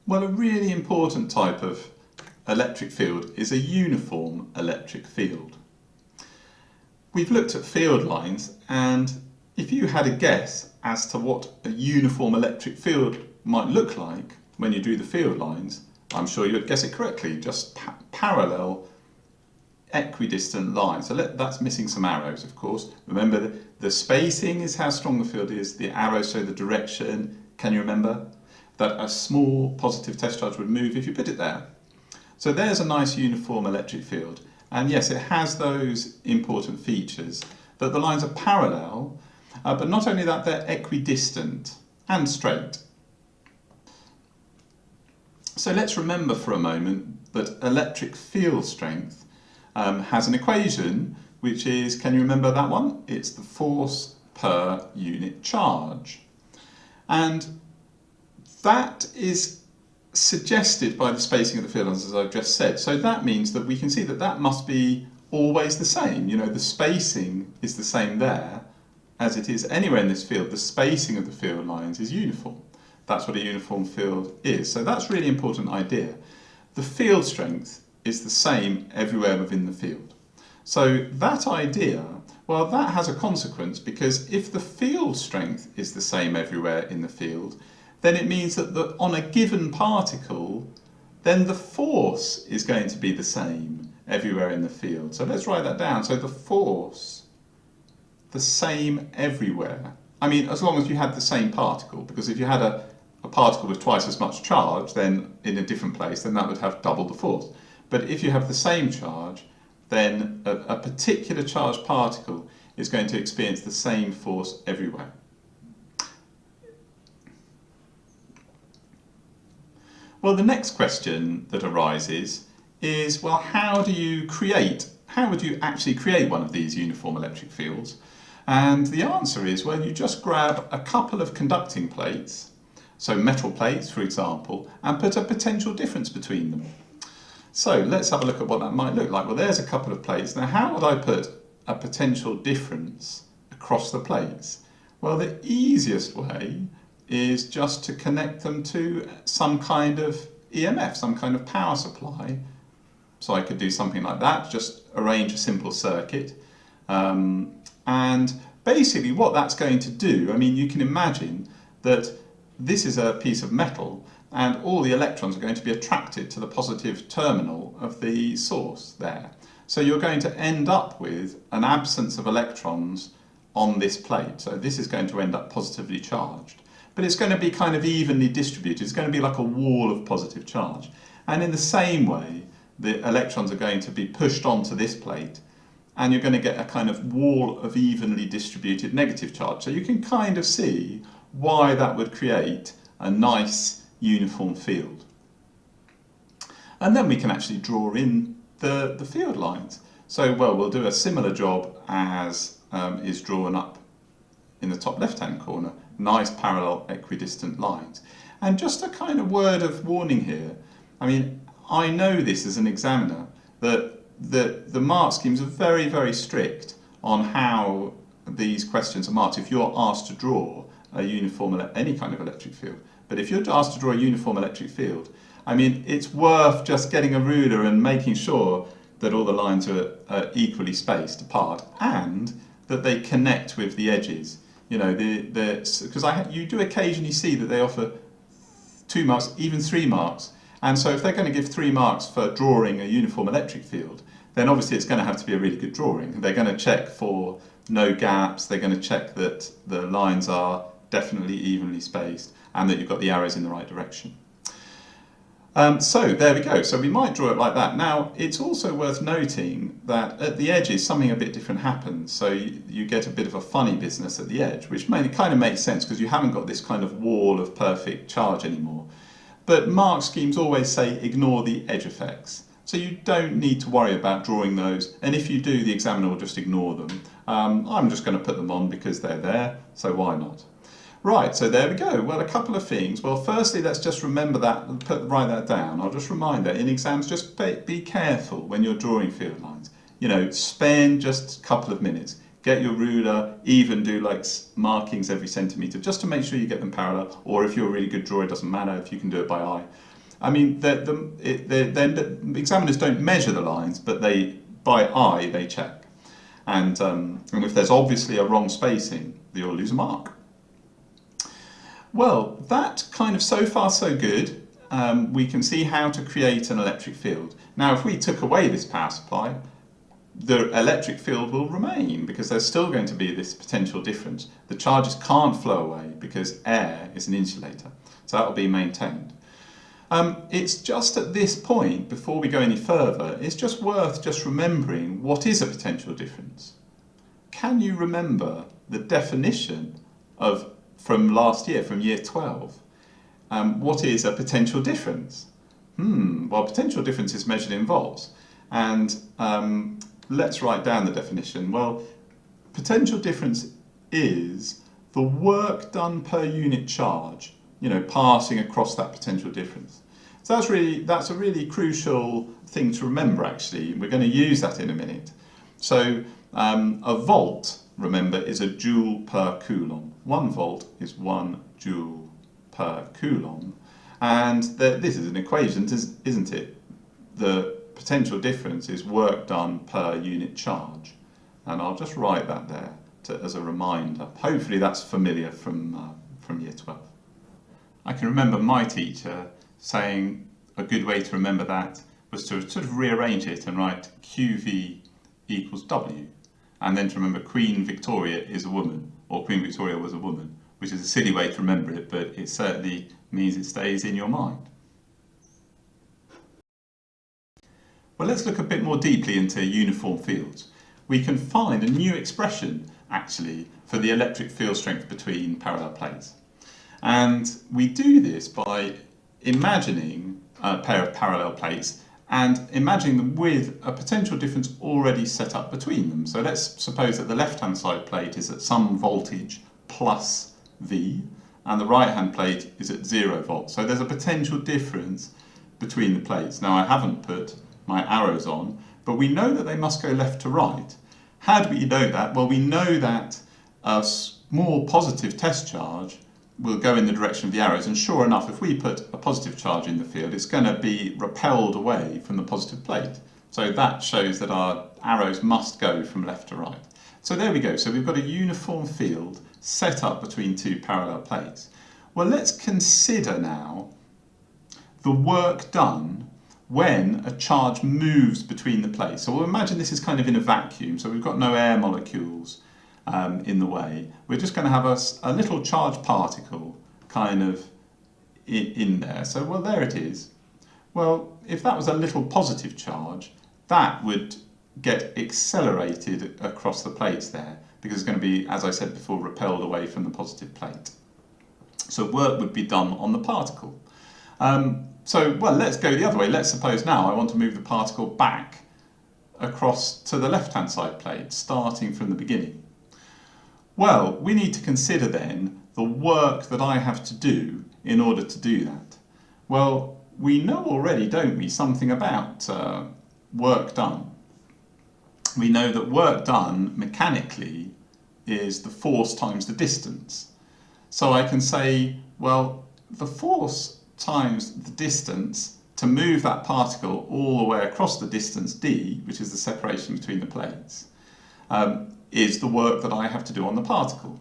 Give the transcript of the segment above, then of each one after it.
Well, a really important type of electric field is a uniform electric field. We've looked at field lines, and if you had a guess as to what a uniform electric field might look like when you drew the field lines, I'm sure you would guess it correctly, just parallel equidistant lines. So that's missing some arrows, of course. Remember, the spacing is how strong the field is, the arrows show the direction. Can you remember that a small positive test charge would move if you put it there? So there's a nice uniform electric field. And yes, it has those important features, that the lines are parallel, but not only that, they're equidistant and straight. So let's remember for a moment that electric field strength has an equation, which is, can you remember that one? It's the force per unit charge. And that is suggested by the spacing of the field lines, as I've just said. So that means that we can see that that must be always the same. You know, the spacing is the same there as it is anywhere in this field. The spacing of the field lines is uniform. That's what a uniform field is. So that's a really important idea. The field strength is the same everywhere within the field. So that idea, well, that has a consequence, because if the field strength is the same everywhere in the field, then it means that on a given particle, then the force is going to be the same everywhere in the field. So let's write that down. So the force, the same everywhere. I mean, as long as you had the same particle, because if you had a particle with twice as much charge, then in a different place, then that would have double the force. But if you have the same charge, then a particular charged particle is going to experience the same force everywhere. Well, the next question that arises is, well, how would you actually create one of these uniform electric fields? And the answer is, well, you just grab a couple of conducting plates, so metal plates, for example, and put a potential difference between them. So let's have a look at what that might look like. Well, there's a couple of plates. Now, how would I put a potential difference across the plates? Well, the easiest way is just to connect them to some kind of EMF, some kind of power supply. So I could do something like that, just arrange a simple circuit. And basically what that's going to do, I mean, you can imagine that this is a piece of metal and all the electrons are going to be attracted to the positive terminal of the source there. So you're going to end up with an absence of electrons on this plate. So this is going to end up positively charged. But it's going to be kind of evenly distributed. It's going to be like a wall of positive charge. And in the same way, the electrons are going to be pushed onto this plate, and you're going to get a kind of wall of evenly distributed negative charge. So you can kind of see why that would create a nice uniform field. And then we can actually draw in the field lines. So, well, we'll do a similar job as is drawn up in the top left-hand corner. Nice parallel equidistant lines. And just a kind of word of warning here. I mean, I know this as an examiner, that the mark schemes are very, very strict on how these questions are marked if you're asked to draw a uniform, any kind of electric field. But if you're asked to draw a uniform electric field, I mean, it's worth just getting a ruler and making sure that all the lines are equally spaced apart and that they connect with the edges. You know, because you do occasionally see that they offer 2 marks, even 3 marks. And so if they're going to give 3 marks for drawing a uniform electric field, then obviously it's going to have to be a really good drawing. They're going to check for no gaps, they're going to check that the lines are definitely evenly spaced and that you've got the arrows in the right direction. So there we go. So we might draw it like that. Now, it's also worth noting that at the edges something a bit different happens. So you get a bit of a funny business at the edge, which kind of makes sense because you haven't got this kind of wall of perfect charge anymore. But mark schemes always say ignore the edge effects. So you don't need to worry about drawing those. And if you do, the examiner will just ignore them. I'm just going to put them on because they're there, so why not? Right, so there we go. Well, a couple of things. Well, firstly, let's just remember that and write that down. I'll just remind that in exams, just be careful when you're drawing field lines. You know, spend just a couple of minutes. Get your ruler, even do like markings every centimetre, just to make sure you get them parallel. Or if you're a really good drawer, it doesn't matter if you can do it by eye. I mean, the examiners don't measure the lines, but by eye, they check. And if there's obviously a wrong spacing, you'll lose a mark. Well, that kind of so far so good. We can see how to create an electric field. Now, if we took away this power supply, the electric field will remain because there's still going to be this potential difference. The charges can't flow away because air is an insulator, so that will be maintained. It's just at this point, before we go any further, it's just worth just remembering what is a potential difference. Can you remember the definition from last year, from year 12? What is a potential difference? Well, potential difference is measured in volts. And let's write down the definition. Well, potential difference is the work done per unit charge, passing across that potential difference. So that's a really crucial thing to remember, actually. We're going to use that in a minute. So a volt, remember, is a joule per coulomb. 1 volt is 1 joule per coulomb. And this is an equation, isn't it? The potential difference is work done per unit charge. And I'll just write that there as a reminder. Hopefully that's familiar from year 12. I can remember my teacher saying a good way to remember that was to sort of rearrange it and write QV equals W. And then to remember Queen Victoria is a woman, or Queen Victoria was a woman, which is a silly way to remember it, but it certainly means it stays in your mind. Well, let's look a bit more deeply into uniform fields. We can find a new expression, actually, for the electric field strength between parallel plates. And we do this by imagining a pair of parallel plates and imagining them with a potential difference already set up between them. So let's suppose that the left-hand side plate is at some voltage plus V, and the right-hand plate is at 0 volts. So there's a potential difference between the plates. Now, I haven't put my arrows on, but we know that they must go left to right. How do we know that? Well, we know that a small positive test charge will go in the direction of the arrows, and sure enough, if we put a positive charge in the field, it's going to be repelled away from the positive plate. So that shows that our arrows must go from left to right. So there we go. So we've got a uniform field set up between two parallel plates. Well, let's consider now the work done when a charge moves between the plates. So we'll imagine this is kind of in a vacuum, so we've got no air molecules in the way. We're just going to have a little charged particle kind of in there. So, well, there it is. Well, if that was a little positive charge, that would get accelerated across the plates there, because it's going to be, as I said before, repelled away from the positive plate. So work would be done on the particle. Well, let's go the other way. Let's suppose now I want to move the particle back across to the left-hand side plate, starting from the beginning. Well, we need to consider then the work that I have to do in order to do that. Well, we know already, don't we, something about work done. We know that work done mechanically is the force times the distance. So I can say, well, the force times the distance to move that particle all the way across the distance d, which is the separation between the plates, is the work that I have to do on the particle.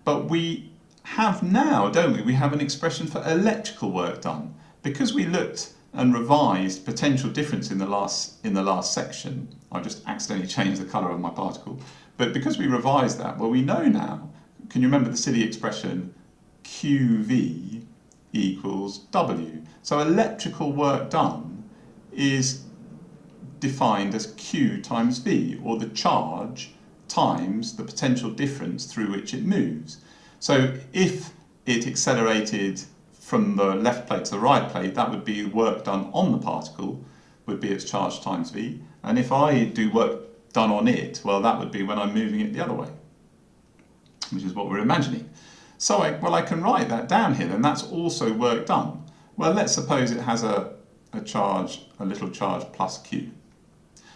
But we have now, don't we? We have an expression for electrical work done. Because we looked and revised potential difference in the last section, I just accidentally changed the colour of my particle, but because we revised that, well, we know now, can you remember the silly expression QV equals W? So electrical work done is defined as Q times V, or the charge times the potential difference through which it moves. So if it accelerated from the left plate to the right plate, that would be work done on the particle, would be its charge times V. And if I do work done on it, well, that would be when I'm moving it the other way, which is what we're imagining. So I can write that down here, and that's also work done. Well, let's suppose it has a little charge plus Q.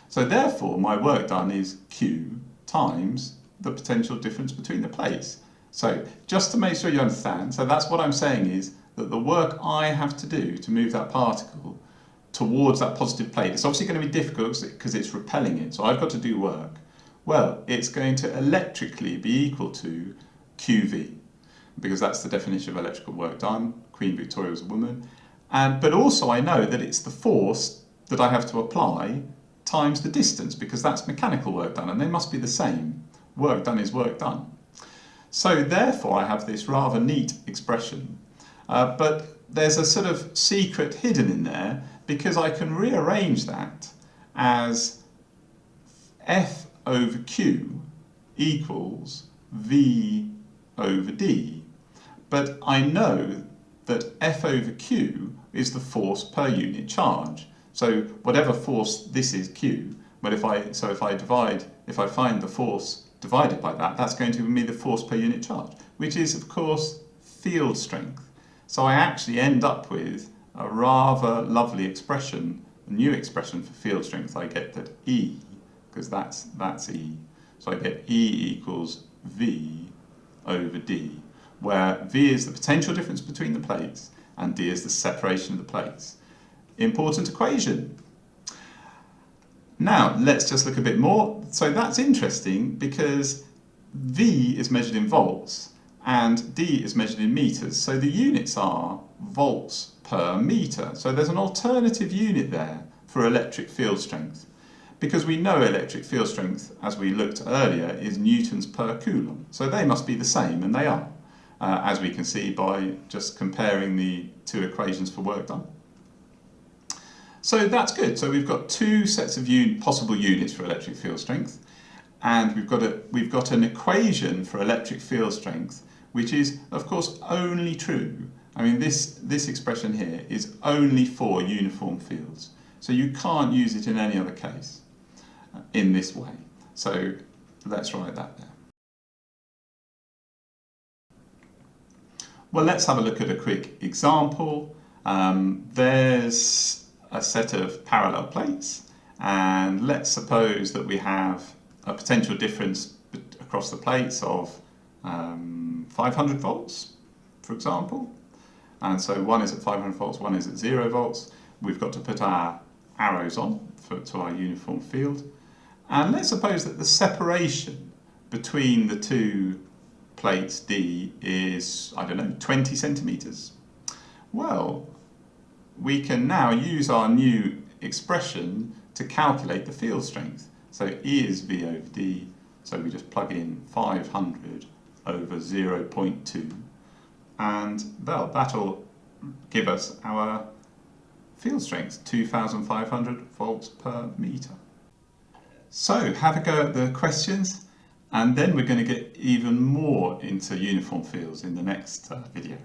So therefore, my work done is Q times the potential difference between the plates. So just to make sure you understand, so that's what I'm saying is that the work I have to do to move that particle towards that positive plate, it's obviously going to be difficult because it's repelling it, so I've got to do work. Well, it's going to electrically be equal to QV, because that's the definition of electrical work done. Queen Victoria was a woman. But also I know that it's the force that I have to apply times the distance, because that's mechanical work done, and they must be the same. Work done is work done. So therefore I have this rather neat expression, but there's a sort of secret hidden in there, because I can rearrange that as F over Q equals V over D. But I know that F over Q is the force per unit charge. So whatever force this is Q, but if I find the force divided by that, that's going to give me the force per unit charge, which is of course field strength. So I actually end up with a rather lovely expression, a new expression for field strength. I get that E, because that's E. So I get E equals V over D, where V is the potential difference between the plates and D is the separation of the plates. Important equation. Now let's just look a bit more. So that's interesting because V is measured in volts and D is measured in meters. So the units are volts per meter. So there's an alternative unit there for electric field strength, because we know electric field strength, as we looked earlier, is newtons per coulomb. So they must be the same, and they are, as we can see by just comparing the two equations for work done. So that's good. So we've got two sets of possible units for electric field strength, and we've got an equation for electric field strength, which is of course only true. I mean, this expression here is only for uniform fields, so you can't use it in any other case in this way. So let's write that there. Well, let's have a look at a quick example. There's a set of parallel plates, and let's suppose that we have a potential difference across the plates of 500 volts, for example. And so one is at 500 volts, one is at 0 volts. We've got to put our arrows on to our uniform field. And let's suppose that the separation between the two plates D is, I don't know, 20 centimetres. Well, we can now use our new expression to calculate the field strength. So E is V over D, so we just plug in 500 over 0.2, and that'll give us our field strength, 2,500 volts per metre. So have a go at the questions, and then we're going to get even more into uniform fields in the next video.